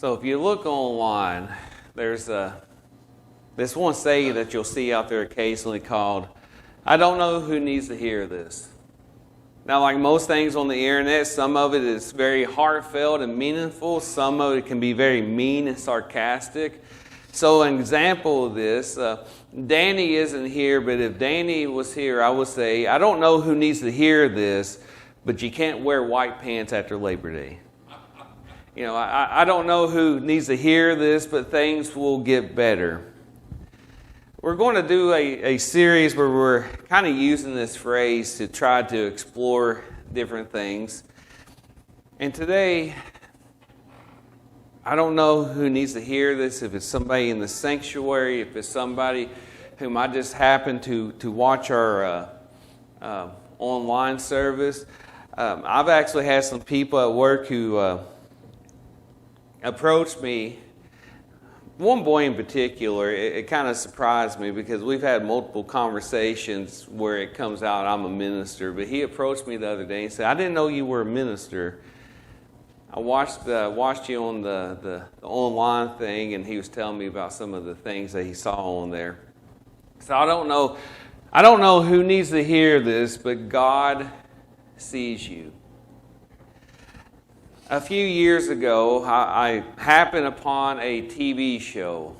So if you look online, there's this one saying that you'll see out there occasionally called, "I don't know who needs to hear this." Now, like most things on the internet, some of it is very heartfelt and meaningful. Some of it can be very mean and sarcastic. So an example of this, Danny isn't here, but if Danny was here, I would say, "I don't know who needs to hear this, but you can't wear white pants after Labor Day." You know, I don't know who needs to hear this, but things will get better. We're going to do a series where we're kind of using this phrase to try to explore different things. And today, I don't know who needs to hear this, if it's somebody in the sanctuary, if it's somebody whom I just happened to watch our online service. I've actually had some people at work who approached me. One boy in particular, it kind of surprised me because we've had multiple conversations where it comes out I'm a minister, but he approached me the other day and said, "I didn't know you were a minister. I watched you on the online thing," and he was telling me about some of the things that he saw on there. So I don't know who needs to hear this, but God sees you. A few years ago, I happened upon a TV show.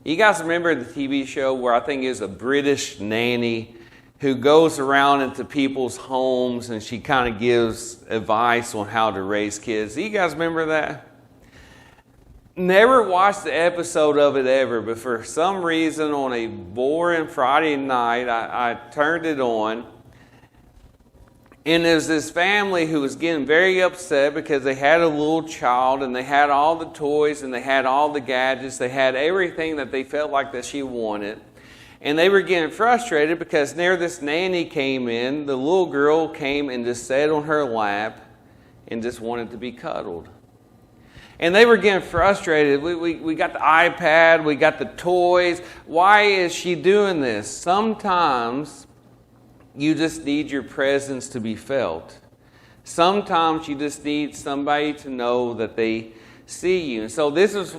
You guys remember the TV show where I think it was a British nanny who goes around into people's homes and she kind of gives advice on how to raise kids? Do you guys remember that? Never watched the episode of it ever, but for some reason on a boring Friday night, I turned it on. And there's this family who was getting very upset because they had a little child and they had all the toys and they had all the gadgets. They had everything that they felt like that she wanted. And they were getting frustrated because near this nanny came in, the little girl came and just sat on her lap and just wanted to be cuddled. And they were getting frustrated. We got the iPad, we got the toys. Why is she doing this? Sometimes you just need your presence to be felt. Sometimes you just need somebody to know that they see you. And so this is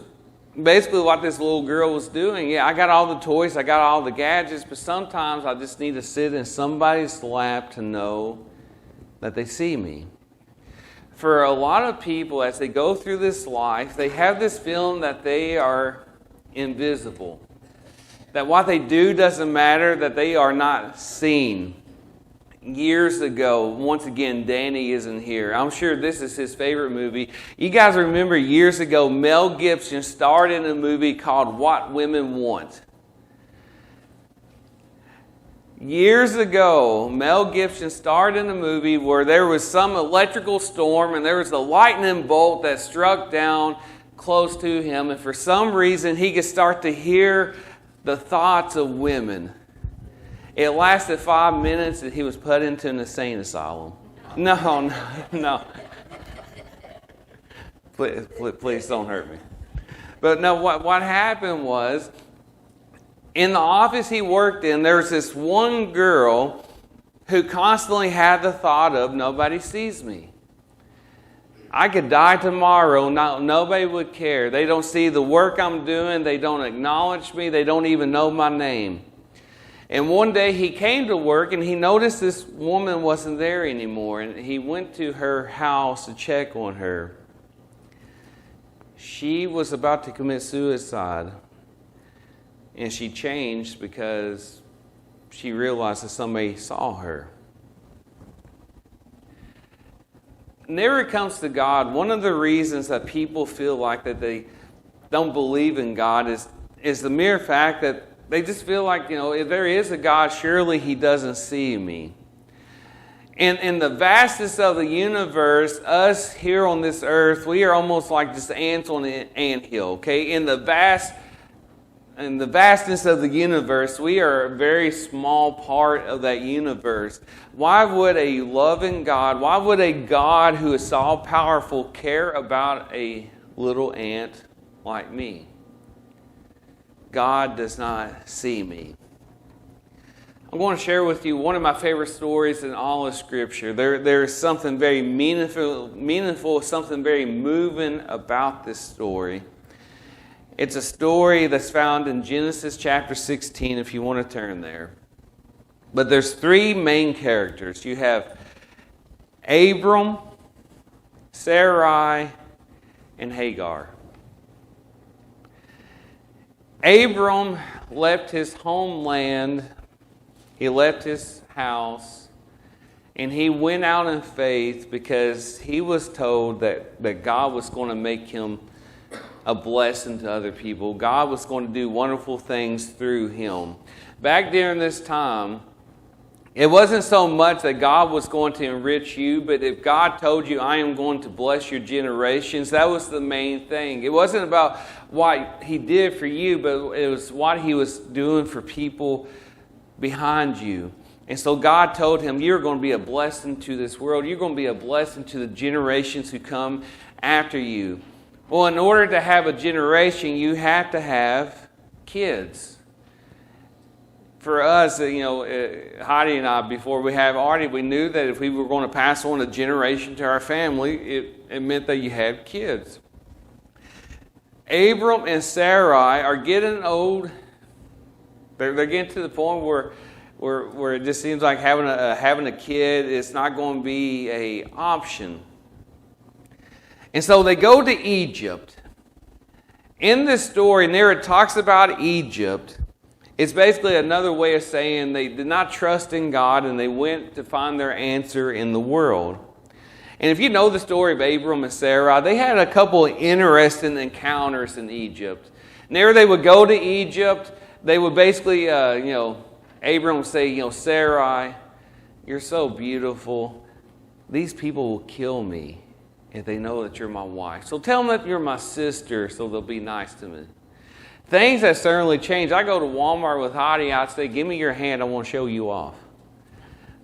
basically what this little girl was doing. Yeah, I got all the toys, I got all the gadgets, but sometimes I just need to sit in somebody's lap to know that they see me. For a lot of people, as they go through this life, they have this feeling that they are invisible. That what they do doesn't matter, that they are not seen. Years ago, once again, Danny isn't here. I'm sure this is his favorite movie. You guys remember years ago, Mel Gibson starred in a movie called What Women Want. Years ago, Mel Gibson starred in a movie where there was some electrical storm and there was a lightning bolt that struck down close to him. And for some reason, he could start to hear the thoughts of women. It lasted 5 minutes and he was put into an insane asylum. No. Please don't hurt me. But no, what happened was, in the office he worked in, there was this one girl who constantly had the thought of, nobody sees me. I could die tomorrow, nobody would care. They don't see the work I'm doing, they don't acknowledge me, they don't even know my name. And one day he came to work and he noticed this woman wasn't there anymore. And he went to her house to check on her. She was about to commit suicide. And she changed because she realized that somebody saw her. Whenever it comes to God, one of the reasons that people feel like that they don't believe in God is the mere fact that they just feel like, if there is a God, surely He doesn't see me. And in the vastness of the universe, us here on this earth, we are almost like just ants on an anthill, okay? In the vastness of the universe, we are a very small part of that universe. Why would a loving God, why would a God who is all powerful care about a little ant like me? God does not see me. I'm going to share with you one of my favorite stories in all of Scripture. There is something very meaningful, something very moving about this story. It's a story that's found in Genesis chapter 16, if you want to turn there. But there's three main characters. You have Abram, Sarai, and Hagar. Abram left his homeland, he left his house, and he went out in faith because he was told that God was going to make him a blessing to other people. God was going to do wonderful things through him. Back during this time, it wasn't so much that God was going to enrich you, but if God told you, I am going to bless your generations, that was the main thing. It wasn't about what he did for you, but it was what he was doing for people behind you. And so God told him, you're going to be a blessing to this world. You're going to be a blessing to the generations who come after you. Well, in order to have a generation, you have to have kids. For us, Heidi and I, before we have Artie, we knew that if we were going to pass on a generation to our family, it meant that you had kids. Abram and Sarai are getting old. They're getting to the point where it just seems like having a kid is not going to be an option. And so they go to Egypt. In this story, and there it talks about Egypt. It's basically another way of saying they did not trust in God and they went to find their answer in the world. And if you know the story of Abram and Sarah, they had a couple of interesting encounters in Egypt. And there they would go to Egypt. They would basically, Abram would say, Sarai, you're so beautiful. These people will kill me if they know that you're my wife. So tell them that you're my sister so they'll be nice to me. Things have certainly changed. I go to Walmart with Heidi. I'd say, give me your hand. I want to show you off.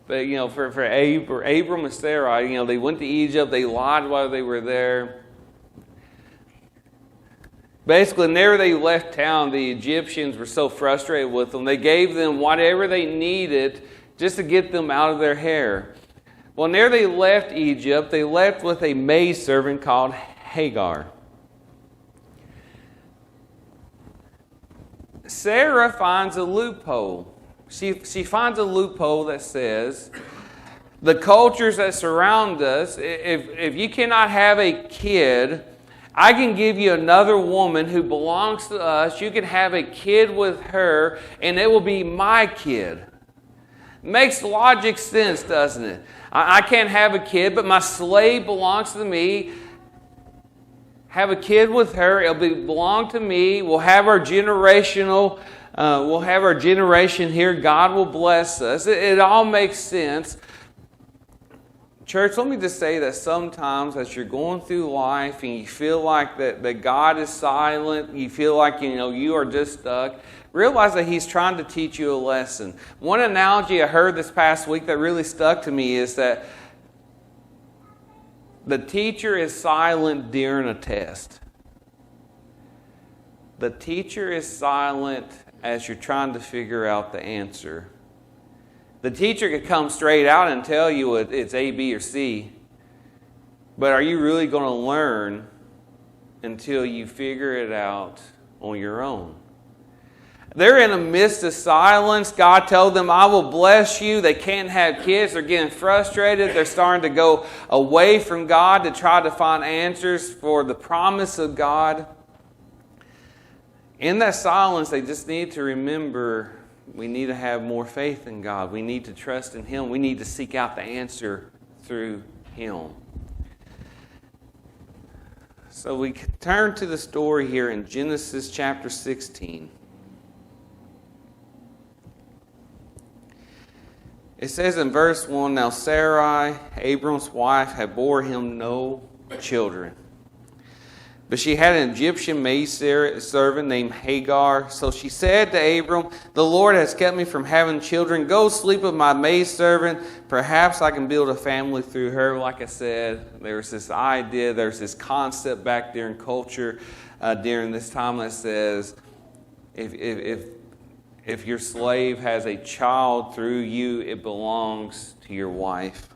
But, for Abram and Sarai, they went to Egypt. They lied while they were there. Basically, whenever they left town, the Egyptians were so frustrated with them. They gave them whatever they needed just to get them out of their hair. Well, whenever they left Egypt, they left with a maidservant called Hagar. Sarah finds a loophole. She finds a loophole that says, the cultures that surround us, if you cannot have a kid, I can give you another woman who belongs to us. You can have a kid with her, and it will be my kid. Makes logic sense, doesn't it? I can't have a kid, but my slave belongs to me. Have a kid with her. It'll belong to me. We'll have our generation here. God will bless us. It all makes sense. Church, let me just say that sometimes as you're going through life and you feel like that God is silent, you feel like you are just stuck, realize that He's trying to teach you a lesson. One analogy I heard this past week that really stuck to me is that the teacher is silent during a test. The teacher is silent as you're trying to figure out the answer. The teacher could come straight out and tell you it's A, B, or C. But are you really going to learn until you figure it out on your own? They're in a midst of silence. God told them, I will bless you. They can't have kids. They're getting frustrated. They're starting to go away from God to try to find answers for the promise of God. In that silence, they just need to remember we need to have more faith in God. We need to trust in Him. We need to seek out the answer through Him. So we turn to the story here in Genesis chapter 16. It says in verse 1, Now Sarai, Abram's wife, had bore him no children. But she had an Egyptian maidservant named Hagar. So she said to Abram, The Lord has kept me from having children. Go sleep with my maidservant. Perhaps I can build a family through her. Like I said, there's this idea, there's this concept back there in culture during this time that says, if if your slave has a child through you, it belongs to your wife.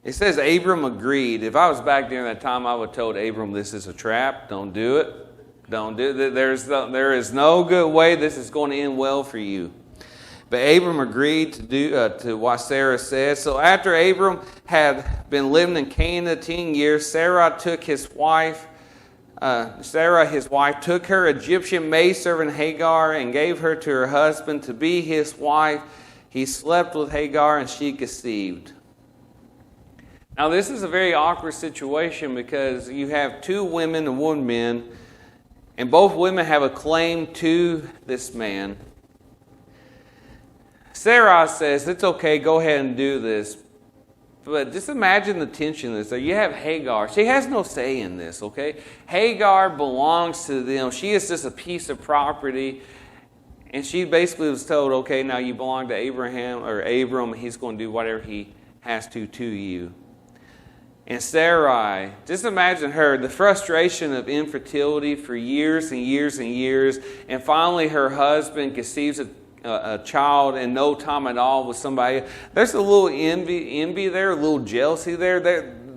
It says Abram agreed. If I was back during that time, I would have told Abram, this is a trap. Don't do it. Don't do it. There is no good way this is going to end well for you. But Abram agreed to what Sarah said. So after Abram had been living in Canaan 10 years, Sarah, his wife, took her Egyptian maidservant Hagar and gave her to her husband to be his wife. He slept with Hagar and she conceived. Now this is a very awkward situation because you have two women and one man, and both women have a claim to this man. Sarah says, it's okay, go ahead and do this. But just imagine the tension in this. So you have Hagar. She has no say in this, okay? Hagar belongs to them. She is just a piece of property. And she basically was told, okay, now you belong to Abram. He's going to do whatever he has to you. And Sarai, just imagine her, the frustration of infertility for years and years and years. And finally her husband conceives a child in no time at all with somebody. There's a little envy there, a little jealousy there.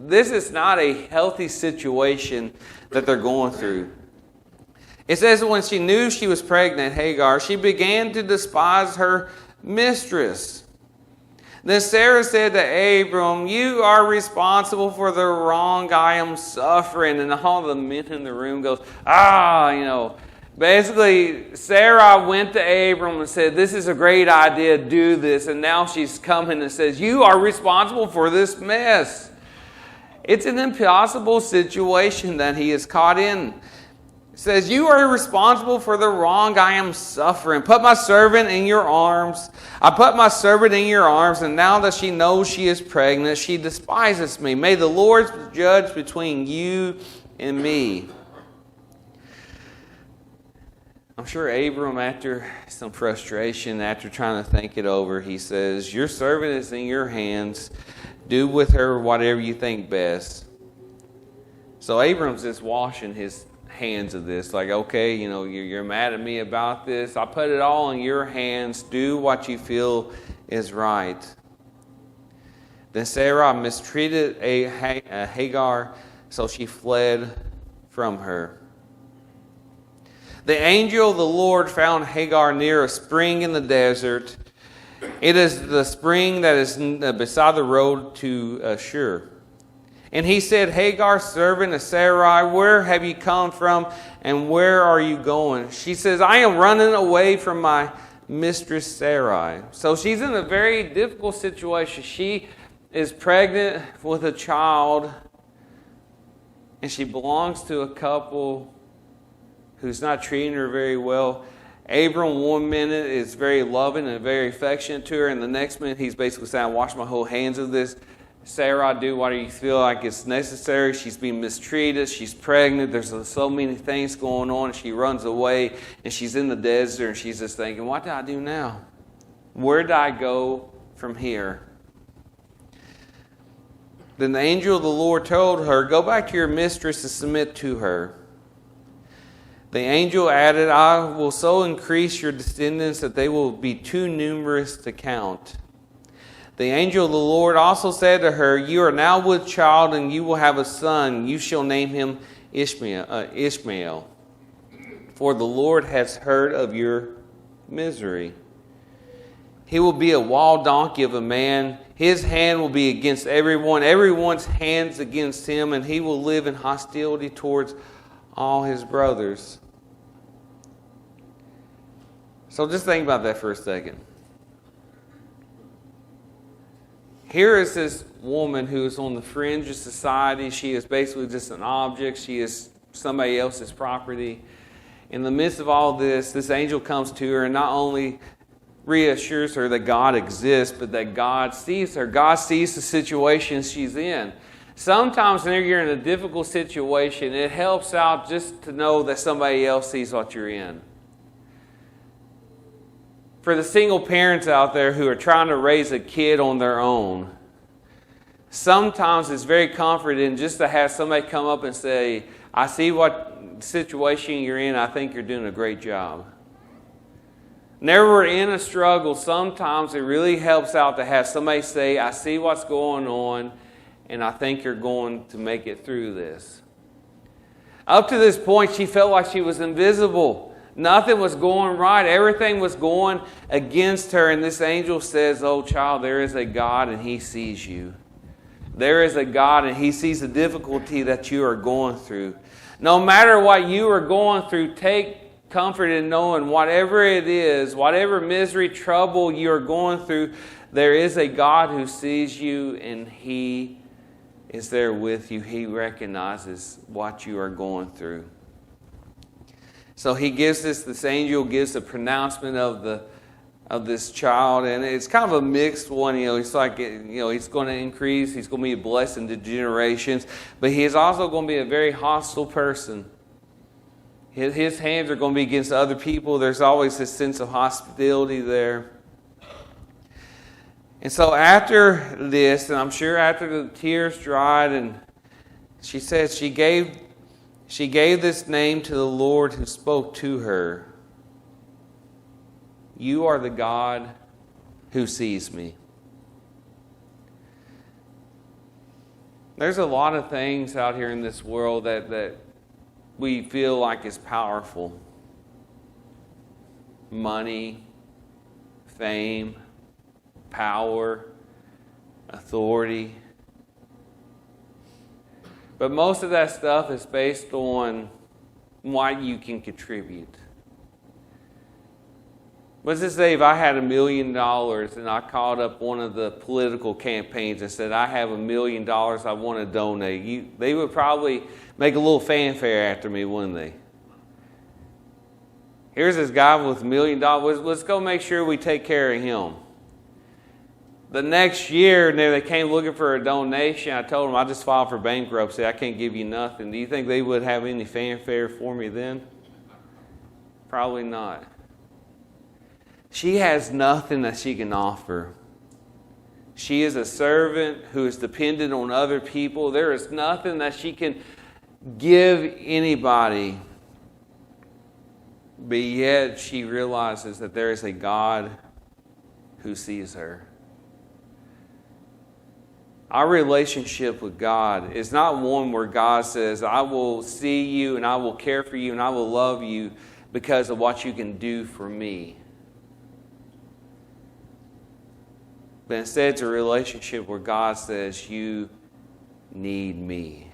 This is not a healthy situation that they're going through. It says when she knew she was pregnant, Hagar, she began to despise her mistress. Then Sarah said to Abram, you are responsible for the wrong I am suffering. And all the men in the room goes, Basically, Sarah went to Abram and said, this is a great idea, do this. And now she's coming and says, you are responsible for this mess. It's an impossible situation that he is caught in. It says, you are responsible for the wrong I am suffering. Put my servant in your arms. I put my servant in your arms, and now that she knows she is pregnant, she despises me. May the Lord judge between you and me. I'm sure Abram, after some frustration, after trying to think it over, he says, your servant is in your hands. Do with her whatever you think best. So Abram's just washing his hands of this. Like, okay, you're mad at me about this. I put it all in your hands. Do what you feel is right. Then Sarah mistreated Hagar, so she fled from her. The angel of the Lord found Hagar near a spring in the desert. It is the spring that is beside the road to Shur. And he said, Hagar, servant of Sarai, where have you come from and where are you going? She says, I am running away from my mistress Sarai. So she's in a very difficult situation. She is pregnant with a child and she belongs to a couple who's not treating her very well. Abram, one minute, is very loving and very affectionate to her, and the next minute he's basically saying, wash my whole hands of this. Sarah, do what you feel like it's necessary. She's being mistreated. She's pregnant. There's so many things going on. She runs away, and she's in the desert, and she's just thinking, what do I do now? Where do I go from here? Then the angel of the Lord told her, go back to your mistress and submit to her. The angel added, I will so increase your descendants that they will be too numerous to count. The angel of the Lord also said to her, you are now with child and you will have a son. You shall name him Ishmael. For the Lord has heard of your misery. He will be a wild donkey of a man. His hand will be against everyone. Everyone's hands against him. And he will live in hostility towards all his brothers. So just think about that for a second. Here is this woman who is on the fringe of society. She is basically just an object. She is somebody else's property. In the midst of all this, this angel comes to her and not only reassures her that God exists, but that God sees her. God sees the situation she's in. Sometimes when you're in a difficult situation, it helps out just to know that somebody else sees what you're in. For the single parents out there who are trying to raise a kid on their own, sometimes it's very comforting just to have somebody come up and say, I see what situation you're in, I think you're doing a great job. Whenever we're in a struggle, sometimes it really helps out to have somebody say, I see what's going on, and I think you're going to make it through this. Up to this point, she felt like she was invisible. Nothing was going right. Everything was going against her. And this angel says, oh, child, there is a God and He sees you. There is a God and He sees the difficulty that you are going through. No matter what you are going through, take comfort in knowing whatever it is, whatever misery, trouble you are going through, there is a God who sees you and He is there with you. He recognizes what you are going through. So he gives this angel gives a pronouncement of this child, and it's kind of a mixed one. It's like, he's going to increase, he's going to be a blessing to generations, but he is also going to be a very hostile person. His hands are going to be against other people. There's always this sense of hostility there. And so after this, and I'm sure after the tears dried, and she said she gave this name to the Lord who spoke to her. You are the God who sees me. There's a lot of things out here in this world that we feel like is powerful. Money, fame, power, authority. But most of that stuff is based on what you can contribute. Let's just say if I had $1 million and I called up one of the political campaigns and said, I have $1 million I want to donate, they would probably make a little fanfare after me, wouldn't they? Here's this guy with $1 million. Let's go make sure we take care of him. The next year, they came looking for a donation. I told them, I just filed for bankruptcy. I can't give you nothing. Do you think they would have any fanfare for me then? Probably not. She has nothing that she can offer. She is a servant who is dependent on other people. There is nothing that she can give anybody. But yet she realizes that there is a God who sees her. Our relationship with God is not one where God says, I will see you and I will care for you and I will love you because of what you can do for me. But instead it's a relationship where God says, you need me.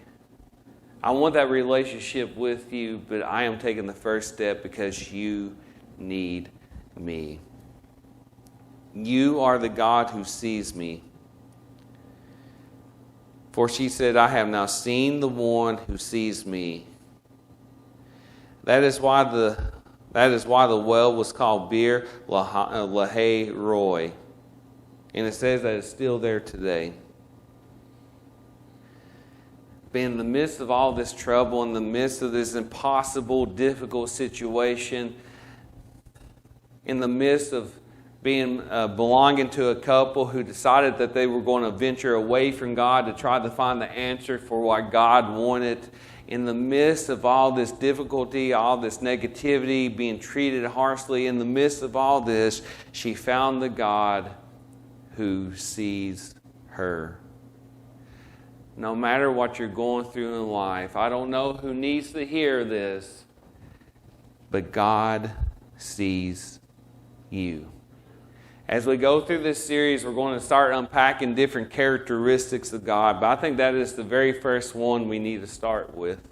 I want that relationship with you, but I am taking the first step because you need me. You are the God who sees me. For she said, I have now seen the one who sees me. That is why the well was called Bir Lahai Roi. And it says that it's still there today. But in the midst of all this trouble, in the midst of this impossible, difficult situation, in the midst of belonging to a couple who decided that they were going to venture away from God to try to find the answer for what God wanted. In the midst of all this difficulty, all this negativity, being treated harshly, in the midst of all this, she found the God who sees her. No matter what you're going through in life, I don't know who needs to hear this, but God sees you. As we go through this series, we're going to start unpacking different characteristics of God, but I think that is the very first one we need to start with.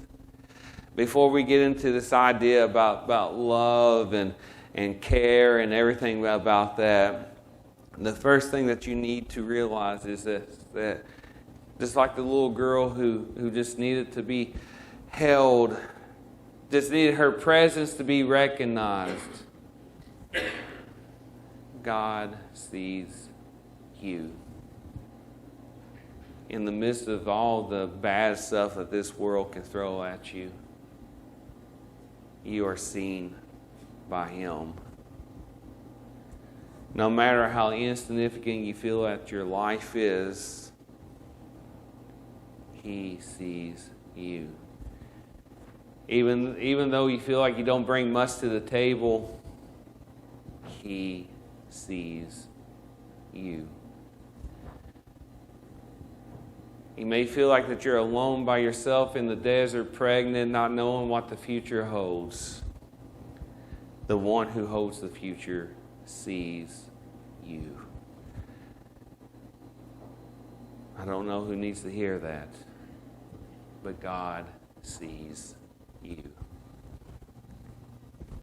Before we get into this idea about love and care and everything about that, the first thing that you need to realize is that just like the little girl who just needed to be held, just needed her presence to be recognized, God sees you. In the midst of all the bad stuff that this world can throw at you, you are seen by Him. No matter how insignificant you feel that your life is, He sees you. Even though you feel like you don't bring much to the table, He sees you. You may feel like that you're alone by yourself in the desert, pregnant, not knowing what the future holds. The one who holds the future sees you. I don't know who needs to hear that, but God sees you.